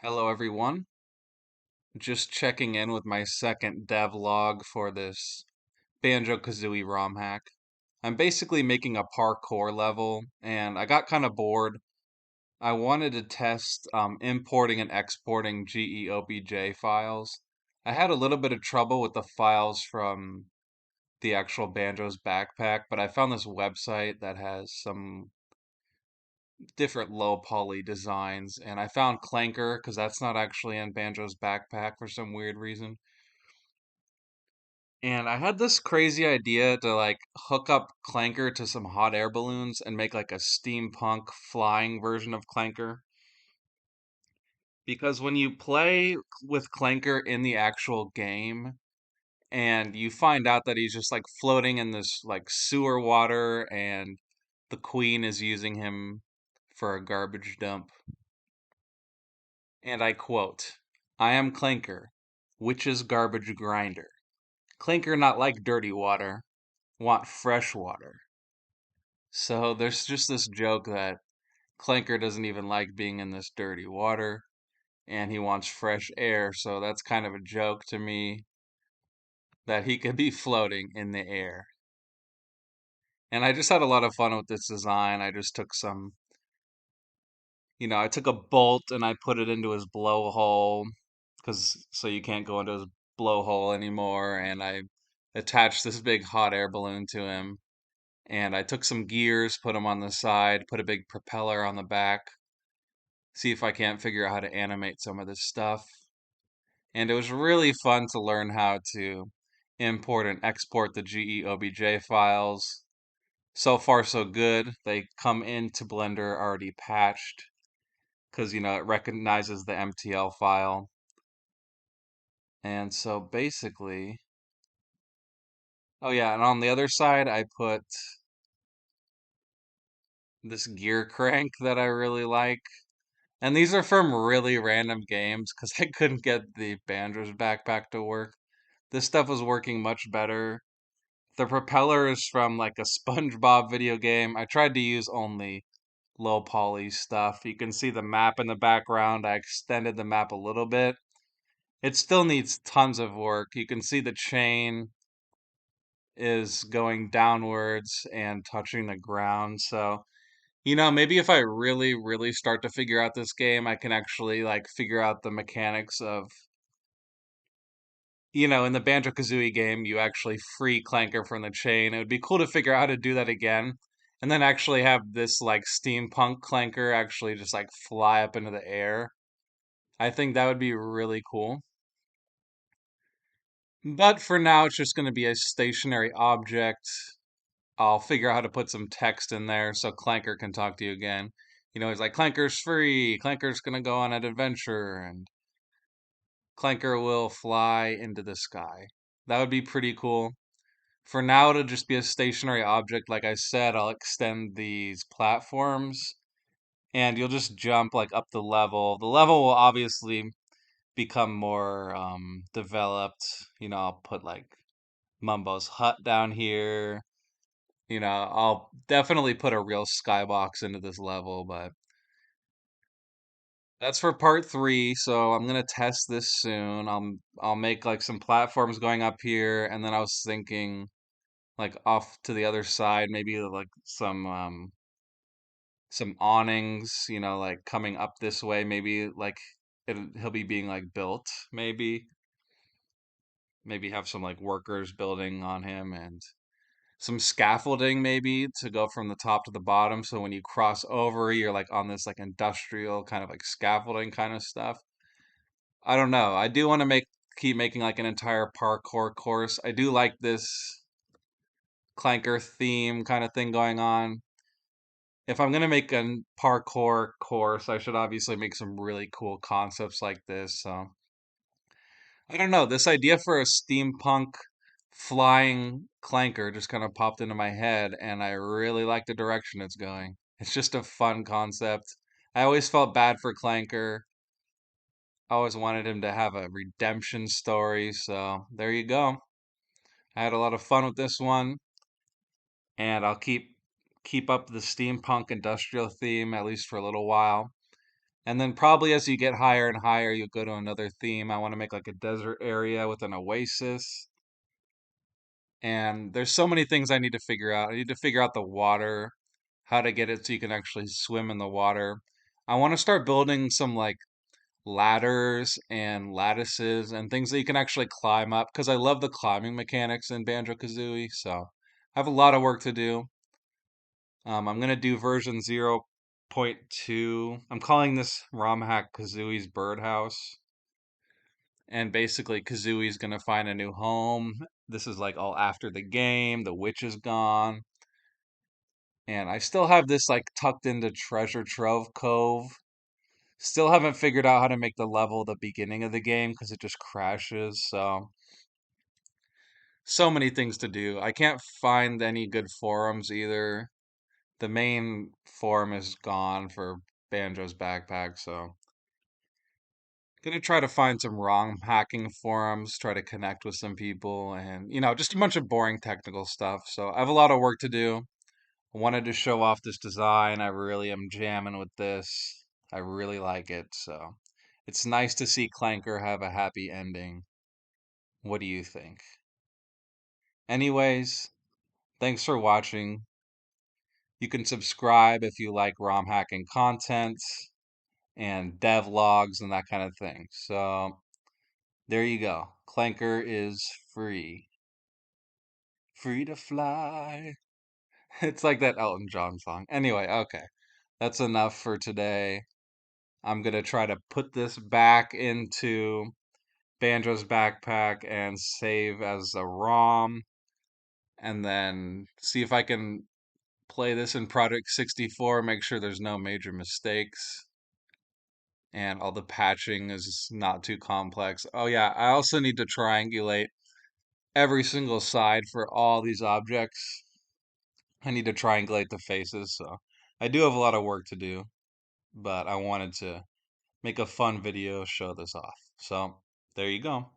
Hello everyone. Just checking in with my second devlog for this Banjo-Kazooie ROM hack. I'm basically making a parkour level, and I got kind of bored. I wanted to test importing and exporting GEOBJ files. I had a little bit of trouble with the files from the actual Banjo's backpack, but I found this website that has some different low poly designs, and I found Clanker because that's not actually in Banjo's backpack for some weird reason. And I had this crazy idea to like hook up Clanker to some hot air balloons and make like a steampunk flying version of Clanker. Because when you play with Clanker in the actual game and you find out that he's just like floating in this like sewer water and the queen is using him for a garbage dump. And I quote, I am Clanker, witch's garbage grinder. Clanker not like dirty water, want fresh water. So there's just this joke that Clanker doesn't even like being in this dirty water and he wants fresh air. So that's kind of a joke to me that he could be floating in the air. And I just had a lot of fun with this design. I just took I took a bolt and I put it into his blowhole because so you can't go into his blowhole anymore. And I attached this big hot air balloon to him. And I took some gears, put them on the side, put a big propeller on the back, see if I can't figure out how to animate some of this stuff. And it was really fun to learn how to import and export the GEOBJ files. So far, so good. They come into Blender already patched because, it recognizes the MTL file. And so basically, oh yeah, and on the other side, I put this gear crank that I really like. And these are from really random games because I couldn't get the Banjo's backpack to work. This stuff was working much better. The propeller is from like a SpongeBob video game. I tried to use only low poly stuff. You can see the map in the background. I extended the map a little bit. It still needs tons of work. You can see the chain is going downwards and touching the ground. So, maybe if I really, really start to figure out this game, I can actually like figure out the mechanics of, in the Banjo-Kazooie game, you actually free Clanker from the chain. It would be cool to figure out how to do that again, and then actually have this like steampunk Clanker actually just like fly up into the air. I think that would be really cool. But for now, it's just going to be a stationary object. I'll figure out how to put some text in there so Clanker can talk to you again. He's like, Clanker's free. Clanker's going to go on an adventure, and Clanker will fly into the sky. That would be pretty cool. For now, it'll just be a stationary object. Like I said, I'll extend these platforms and you'll just jump like up the level. The level will obviously become more developed. I'll put like Mumbo's hut down here. I'll definitely put a real skybox into this level, but that's for part three. So I'm gonna test this soon. I'll make like some platforms going up here, and then I was thinking like off to the other side, maybe like some awnings, like coming up this way, maybe like he'll be being like built, maybe have some like workers building on him and some scaffolding maybe to go from the top to the bottom so when you cross over you're like on this like industrial kind of like scaffolding kind of stuff. I don't know. I do want to keep making like an entire parkour course. I do like this Clanker theme kind of thing going on. If I'm gonna make a parkour course, I should obviously make some really cool concepts like this. So I don't know. This idea for a steampunk flying clanker just kind of popped into my head, and I really like the direction it's going. It's just a fun concept. I always felt bad for Clanker. I always wanted him to have a redemption story. So there you go. I had a lot of fun with this one, and I'll keep up the steampunk industrial theme at least for a little while. And then probably as you get higher and higher, you go to another theme. I want to make like a desert area with an oasis. And there's so many things I need to figure out. I need to figure out the water, how to get it so you can actually swim in the water. I want to start building some like ladders and lattices and things that you can actually climb up because I love the climbing mechanics in Banjo-Kazooie. So I have a lot of work to do. I'm gonna do version 0.2. I'm calling this ROM hack Kazooie's Birdhouse. And basically, Kazooie's gonna find a new home. This is like all after the game. The witch is gone. And I still have this like tucked into Treasure Trove Cove. Still haven't figured out how to make the level the beginning of the game because it just crashes. So many things to do. I can't find any good forums either. The main forum is gone for Banjo's backpack, so gonna try to find some wrong hacking forums, try to connect with some people, and just a bunch of boring technical stuff. So I have a lot of work to do. I wanted to show off this design. I really am jamming with this. I really like it, so it's nice to see Clanker have a happy ending. What do you think? Anyways, thanks for watching. You can subscribe if you like ROM hacking content and dev logs and that kind of thing. So there you go. Clanker is free. Free to fly. It's like that Elton John song. Anyway, okay. That's enough for today. I'm gonna try to put this back into Banjo's backpack and save as a ROM, and then see if I can play this in Project 64, make sure there's no major mistakes, and all the patching is not too complex. Oh yeah, I also need to triangulate every single side for all these objects. I need to triangulate the faces, so I do have a lot of work to do, but I wanted to make a fun video, show this off. So there you go.